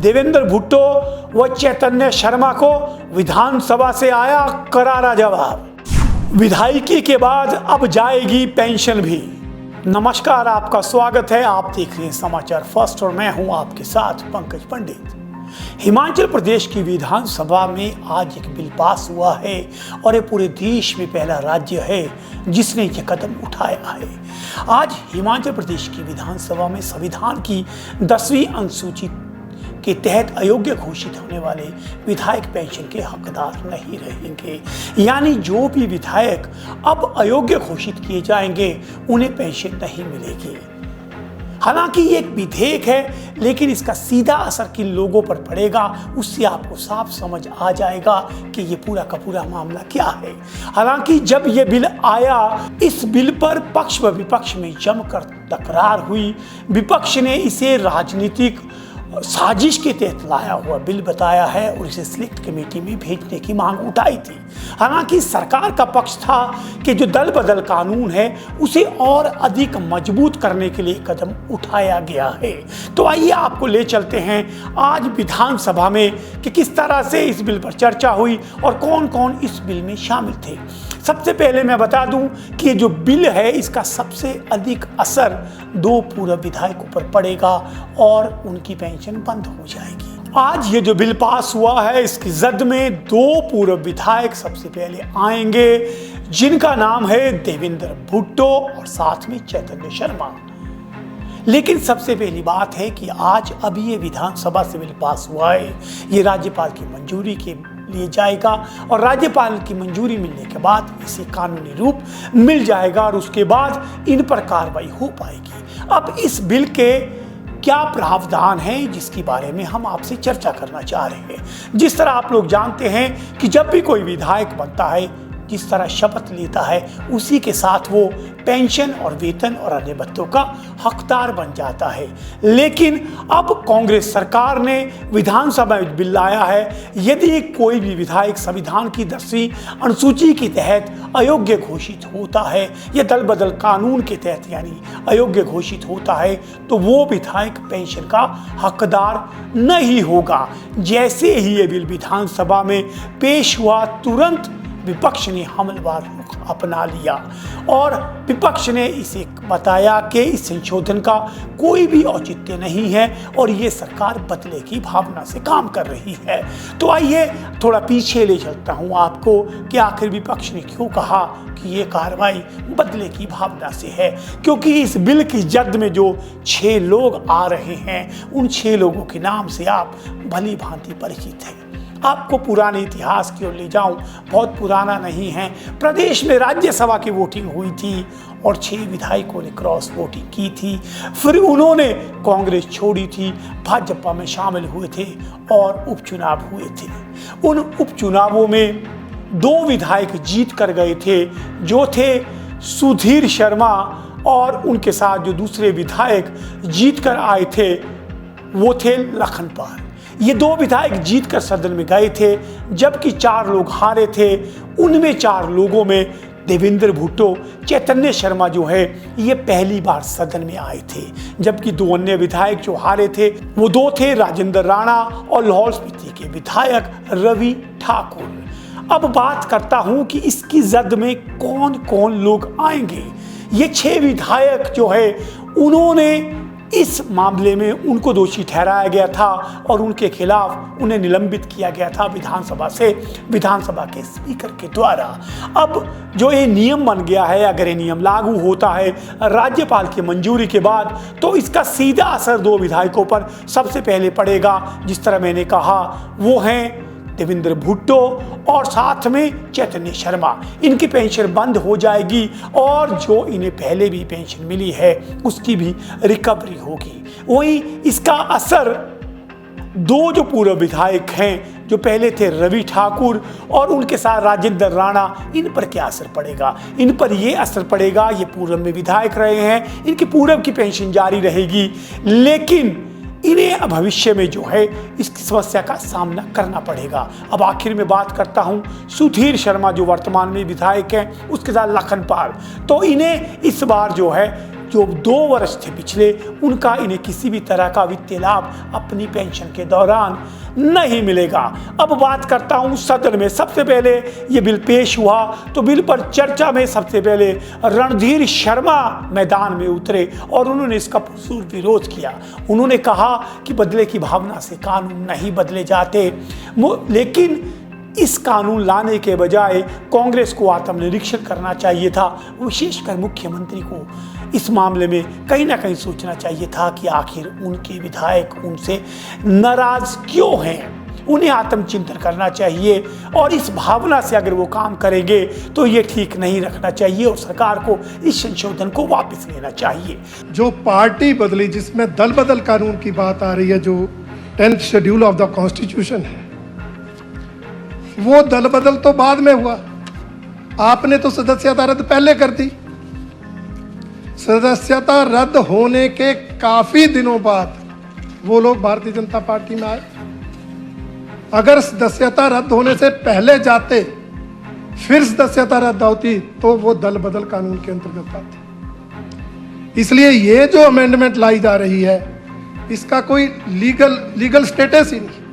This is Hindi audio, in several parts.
देवेंद्र भुट्टो व चैतन्य शर्मा को विधानसभा से आया करारा जवाब। विधायकी के बाद अब जाएगी पेंशन भी। नमस्कार, आपका स्वागत है। आप देख रहे हैं समाचार फर्स्ट और मैं हूं आपके साथ पंकज पंडित। हिमाचल प्रदेश की विधानसभा में आज एक बिल पास हुआ है और ये पूरे देश में पहला राज्य है जिसने ये कदम उठाया है। आज हिमाचल प्रदेश की विधानसभा में संविधान की 10वीं अनुसूची के तहत अयोग्य घोषित होने वाले विधायक पेंशन के हकदार नहीं रहेंगे। यानी जो भी विधायक अब अयोग्य घोषित किए जाएंगे उन्हें पेंशन नहीं मिलेगी। हालांकि ये एक विधेयक है, लेकिन इसका सीधा असर किन लोगों पर पड़ेगा उससे आपको साफ समझ आ जाएगा कि ये पूरा का पूरा मामला क्या है। हालांकि जब ये बिल आया, इस बिल पर पक्ष व विपक्ष में जमकर तकरार हुई। विपक्ष ने इसे राजनीतिक साजिश के तहत लाया हुआ बिल बताया है और इसे सिलेक्ट कमेटी में भेजने की मांग उठाई थी। हालांकि सरकार का पक्ष था कि जो दल बदल कानून है उसे और अधिक मजबूत करने के लिए कदम उठाया गया है। तो आइए आपको ले चलते हैं आज विधानसभा में कि किस तरह से इस बिल पर चर्चा हुई और कौन कौन इस बिल में शामिल थे। सबसे पहले मैं बता दूं कि जो बिल है इसका सबसे अधिक असर 2 पूर्व विधायकों पर पड़ेगा और उनकी पेंशन बंद हो जाएगी। आज ये जो बिल पास हुआ है इसकी जद में 2 पूर्व विधायक सबसे पहले आएंगे, जिनका नाम है देवेंद्र भुट्टो और साथ में चैतन्य शर्मा। लेकिन सबसे पहली बात है कि आज अभी ये विधानसभा से बिल पास हुआ है, ये राज्यपाल की मंजूरी के लिए जाएगा और राज्यपाल की मंजूरी मिलने के बाद इसे कानूनी रूप मिल जाएगा और उसके बाद इन पर कार्रवाई हो पाएगी। अब इस बिल के क्या प्रावधान है जिसके बारे में हम आपसे चर्चा करना चाह रहे हैं। जिस तरह आप लोग जानते हैं कि जब भी कोई विधायक बनता है, जिस तरह शपथ लेता है, उसी के साथ वो पेंशन और वेतन और अन्य भत्तों का हकदार बन जाता है। लेकिन अब कांग्रेस सरकार ने विधानसभा में बिल लाया है, यदि कोई भी विधायक संविधान की 10वीं अनुसूची के तहत अयोग्य घोषित होता है या दल बदल कानून के तहत यानी अयोग्य घोषित होता है, तो वो विधायक पेंशन का हकदार नहीं होगा। जैसे ही ये बिल विधानसभा में पेश हुआ, तुरंत विपक्ष ने हमलावर रुख अपना लिया और विपक्ष ने इसे बताया कि इस संशोधन का कोई भी औचित्य नहीं है और ये सरकार बदले की भावना से काम कर रही है। तो आइए थोड़ा पीछे ले चलता हूँ आपको कि आखिर विपक्ष ने क्यों कहा कि ये कार्रवाई बदले की भावना से है। क्योंकि इस बिल की जद में जो 6 लोग आ रहे हैं, उन 6 लोगों के नाम से आप भली भांति परिचित हैं। आपको पुराने इतिहास की ओर ले जाऊं, बहुत पुराना नहीं है। प्रदेश में राज्यसभा की वोटिंग हुई थी और 6 विधायकों ने क्रॉस वोटिंग की थी। फिर उन्होंने कांग्रेस छोड़ी थी, भाजपा में शामिल हुए थे और उपचुनाव हुए थे। उन उपचुनावों में 2 विधायक जीत कर गए थे, जो थे सुधीर शर्मा, और उनके साथ जो दूसरे विधायक जीत कर आए थे वो थे लखनपाल। ये 2 विधायक जीत कर सदन में गए थे, जबकि 4 लोग हारे थे। उनमें 4 लोगों में देवेंद्र भुट्टो, चैतन्य शर्मा जो है ये पहली बार सदन में आए थे, जबकि 2 अन्य विधायक जो हारे थे वो 2 थे राजेंद्र राणा और लाहौल स्पीति के विधायक रवि ठाकुर। अब बात करता हूं कि इसकी जद में कौन कौन लोग आएंगे। ये 6 विधायक जो है उन्होंने इस मामले में उनको दोषी ठहराया गया था और उनके खिलाफ उन्हें निलंबित किया गया था विधानसभा से, विधानसभा के स्पीकर के द्वारा। अब जो ये नियम बन गया है, अगर ये नियम लागू होता है राज्यपाल की मंजूरी के बाद, तो इसका सीधा असर 2 विधायकों पर सबसे पहले पड़ेगा। जिस तरह मैंने कहा, वो हैं देवेंद्र भुट्टो और साथ में चैतन्य शर्मा। इनकी पेंशन बंद हो जाएगी और जो इन्हें पहले भी पेंशन मिली है उसकी भी रिकवरी होगी। वहीं इसका असर 2 जो पूर्व विधायक हैं, जो पहले थे रवि ठाकुर और उनके साथ राजेंद्र राणा, इन पर क्या असर पड़ेगा? इन पर यह असर पड़ेगा, ये पूर्व में विधायक रहे हैं, इनकी पूर्व की पेंशन जारी रहेगी, लेकिन इन्हें भविष्य में जो है इसकी समस्या का सामना करना पड़ेगा। अब आखिर में बात करता हूं सुधीर शर्मा जो वर्तमान में विधायक हैं, उसके साथ लखनपाल। तो इन्हें इस बार जो है जो 2 वर्ष थे पिछले, उनका इन्हें किसी भी तरह का वित्तीय लाभ अपनी पेंशन के दौरान नहीं मिलेगा। अब बात करता हूं सदन में। सबसे पहले ये बिल पेश हुआ तो बिल पर चर्चा में सबसे पहले रणधीर शर्मा मैदान में उतरे और उन्होंने इसका पुरजोर विरोध किया। उन्होंने कहा कि बदले की भावना से कानून नहीं बदले जाते, लेकिन इस कानून लाने के बजाय कांग्रेस को आत्मनिरीक्षण करना चाहिए था। विशेषकर मुख्यमंत्री को इस मामले में कहीं ना कहीं सोचना चाहिए था कि आखिर उनके विधायक उनसे नाराज क्यों हैं। उन्हें आत्मचिंतन करना चाहिए और इस भावना से अगर वो काम करेंगे तो ये ठीक नहीं रखना चाहिए और सरकार को इस संशोधन को वापस लेना चाहिए। जो पार्टी बदली, जिसमें दल बदल कानून की बात आ रही है, जो 10th schedule of the constitution है, वो दल बदल तो बाद में हुआ। आपने तो सदस्यता रद्द पहले कर दी। सदस्यता रद्द होने के काफी दिनों बाद वो लोग भारतीय जनता पार्टी में आए। अगर सदस्यता रद्द होने से पहले जाते, फिर सदस्यता रद्द होती, तो वो दल बदल कानून के अंतर्गत आते। इसलिए ये जो अमेंडमेंट लाई जा रही है, इसका कोई लीगल स्टेटस ही नहीं।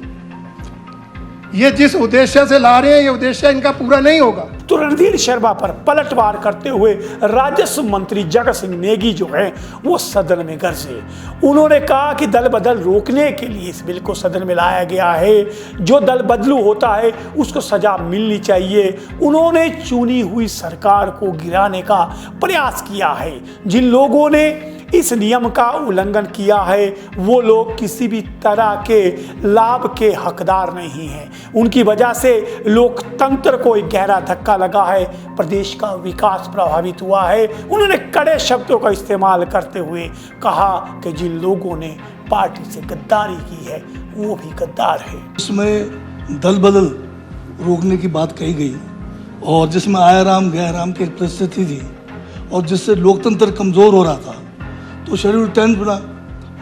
ये जिस उद्देश्य से ला रहे हैं, ये उद्देश्य इनका पूरा नहीं होगा। तो रणधीर शर्मा पर पलटवार करते हुए राजस्व मंत्री जगत सिंह नेगी जो है वो सदन में गरजे। उन्होंने कहा कि दल बदल रोकने के लिए इस बिल को सदन में लाया गया है। जो दल बदलू होता है उसको सजा मिलनी चाहिए। उन्होंने चुनी हुई सरकार को गिराने का प्रयास किया है। जिन लोगों ने इस नियम का उल्लंघन किया है वो लोग किसी भी तरह के लाभ के हकदार नहीं हैं। उनकी वजह से लोकतंत्र को एक गहरा धक्का लगा है, प्रदेश का विकास प्रभावित हुआ है। उन्होंने कड़े शब्दों का इस्तेमाल करते हुए कहा कि जिन लोगों ने पार्टी से गद्दारी की है वो भी गद्दार है। इसमें दल बदल रोकने की बात कही गई और जिसमें आया राम गया राम की परिस्थिति थी और जिससे लोकतंत्र कमज़ोर हो रहा था, तो शेड्यूल 10 बना,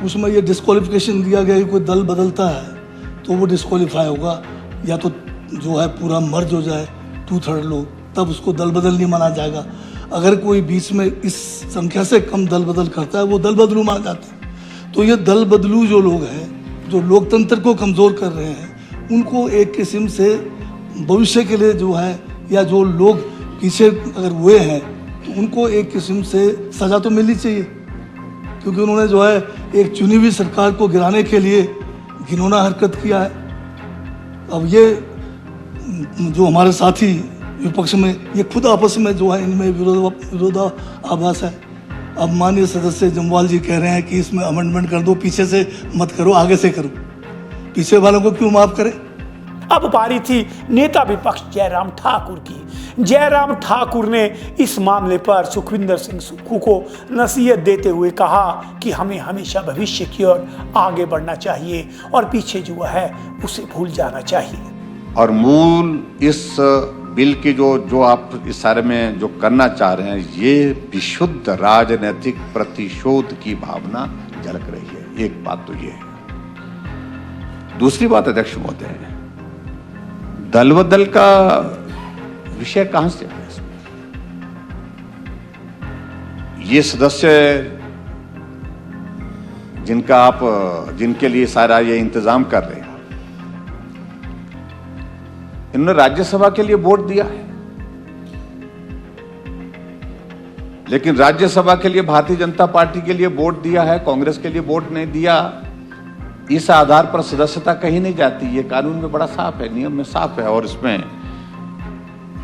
उसमें ये डिस्क्वालिफिकेशन दिया गया कि कोई दल बदलता है तो वो डिस्क्वालीफाई होगा, या तो जो है पूरा मर्ज हो जाए 2/3 लोग, तब उसको दल बदल नहीं माना जाएगा। अगर कोई बीच में इस संख्या से कम दल बदल करता है वो दल बदलू माना जाता है। तो ये दल बदलू जो लोग हैं, जो लोकतंत्र को कमज़ोर कर रहे हैं, उनको एक किस्म से भविष्य के लिए जो है, या जो लोग पीछे अगर हुए हैं तो उनको एक किस्म से सज़ा तो मिलनी चाहिए, क्योंकि उन्होंने जो है एक चुनी हुई सरकार को गिराने के लिए घिनौना हरकत किया है। अब ये जो हमारे साथी विपक्ष में, ये खुद आपस में जो है इनमें विरोधाभास है। अब माननीय सदस्य जम्वाल जी कह रहे हैं कि इसमें अमेंडमेंट कर दो, पीछे से मत करो, आगे से करो। पीछे वालों को क्यों माफ करें? अब बारी थी नेता विपक्ष जयराम ठाकुर की। जयराम ठाकुर ने इस मामले पर सुखविंदर सिंह सुक्खू को नसीहत देते हुए कहा कि हमें हमेशा भविष्य की ओर आगे बढ़ना चाहिए और पीछे जो है उसे भूल जाना चाहिए। और मूल इस बिल की जो आप इस सारे में जो करना चाह रहे हैं, ये विशुद्ध राजनीतिक प्रतिशोध की भावना झलक रही है। एक बात तो ये है। दूसरी बात अध्यक्ष महोदय, दल बदल का विषय कहां से आया इसमें? ये सदस्य जिनके लिए सारा ये इंतजाम कर रहे हैं, इन्होंने राज्यसभा के लिए वोट दिया है, लेकिन राज्यसभा के लिए भारतीय जनता पार्टी के लिए वोट दिया है, कांग्रेस के लिए वोट नहीं दिया। इस आधार पर सदस्यता कहीं नहीं जाती। ये कानून में बड़ा साफ है, नियम में साफ है, और इसमें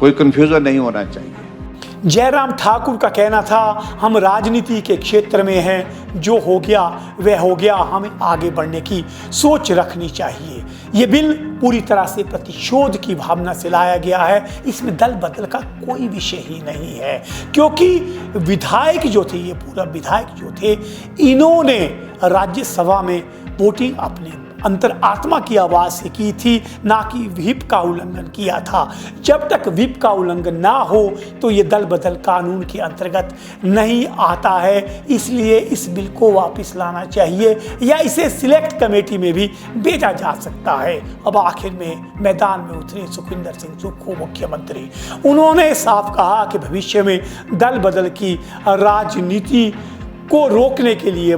कोई कंफ्यूजन नहीं होना चाहिए। जयराम ठाकुर का कहना था, हम राजनीति के क्षेत्र में हैं, जो हो गया वह हो गया, हमें आगे बढ़ने की सोच रखनी चाहिए। ये बिल पूरी तरह से प्रतिशोध की भावना से लाया गया है। इसमें दल बदल का कोई विषय ही नहीं है, क्योंकि विधायक जो थे, ये पूरा विधायक जो थे, इन्होंने राज्यसभा में वोटिंग अपने अंतरात्मा की आवाज से की थी, ना कि व्हिप का उल्लंघन किया था। जब तक व्हिप का उल्लंघन ना हो तो ये दल बदल कानून के अंतर्गत नहीं आता है। इसलिए इस बिल को वापस लाना चाहिए या इसे सिलेक्ट कमेटी में भी भेजा जा सकता है। अब आखिर में मैदान में उतरे सुखविंदर सिंह सुक्खू मुख्यमंत्री। उन्होंने साफ कहा कि भविष्य में दल बदल की राजनीति को रोकने के लिए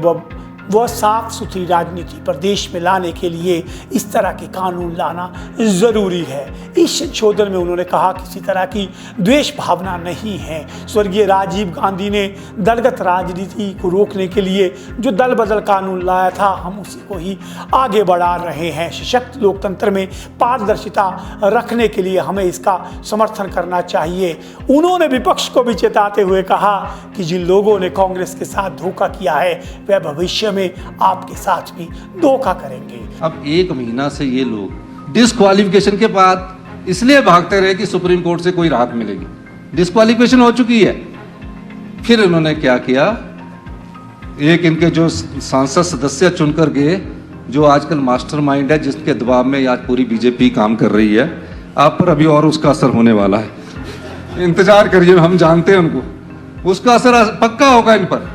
वह साफ सुथरी राजनीति प्रदेश में लाने के लिए इस तरह के कानून लाना जरूरी है। इस संशोधन में उन्होंने कहा किसी तरह की द्वेष भावना नहीं है। स्वर्गीय राजीव गांधी ने दलगत राजनीति को रोकने के लिए जो दल बदल कानून लाया था, हम उसी को ही आगे बढ़ा रहे हैं। सशक्त लोकतंत्र में पारदर्शिता रखने के लिए हमें इसका समर्थन करना चाहिए। उन्होंने विपक्ष को भी चेताते हुए कहा कि जिन लोगों ने कांग्रेस के साथ धोखा किया है वह भविष्य में आपके साथ भी धोखा करेंगे। अब 1 महीना से ये लोग डिस्क्वालिफिकेशन के बाद इसलिए भागते रहे कि सुप्रीम कोर्ट से कोई राहत मिलेगी। डिस्क्वालिफिकेशन हो चुकी है। फिर इन्होंने क्या किया, एक इनके जो सांसद सदस्य चुनकर गए, जो आजकल मास्टरमाइंड है, जिसके दबाव में आज पूरी बीजेपी काम कर रही है, आप पर अभी और उसका असर होने वाला है। इंतजार करिए, हम जानते हैं उनको, उसका असर पक्का होगा इन पर।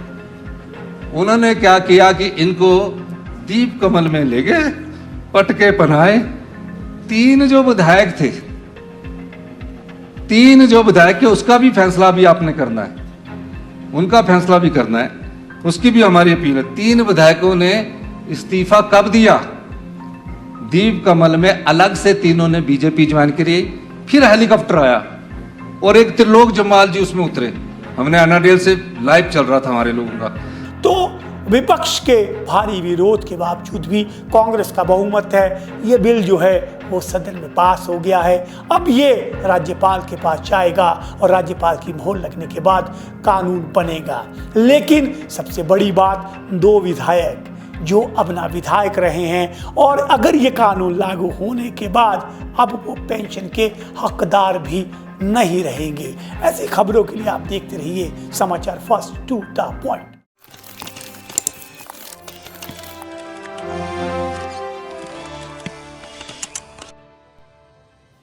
उन्होंने क्या किया कि इनको दीप कमल में ले गए, पटके पहनाए। 3 जो विधायक थे, 3 जो विधायक के, उसका भी फैसला भी आपने करना है, उनका फैसला भी करना है, उसकी भी हमारी अपील है। 3 विधायकों ने इस्तीफा कब दिया? दीप कमल में अलग से तीनों ने बीजेपी ज्वाइन करी। फिर हेलीकॉप्टर आया और एक त्रिलोक जमाल जी उसमें उतरे। हमने अनाडेल से लाइव चल रहा था हमारे लोगों का। तो विपक्ष के भारी विरोध के बावजूद भी कांग्रेस का बहुमत है। ये बिल जो है वो सदन में पास हो गया है। अब ये राज्यपाल के पास जाएगा और राज्यपाल की मोहर लगने के बाद कानून बनेगा। लेकिन सबसे बड़ी बात, 2 विधायक जो अपना विधायक रहे हैं और अगर ये कानून लागू होने के बाद अब वो पेंशन के हकदार भी नहीं रहेंगे। ऐसी खबरों के लिए आप देखते रहिए समाचार फर्स्ट टू द पॉइंट।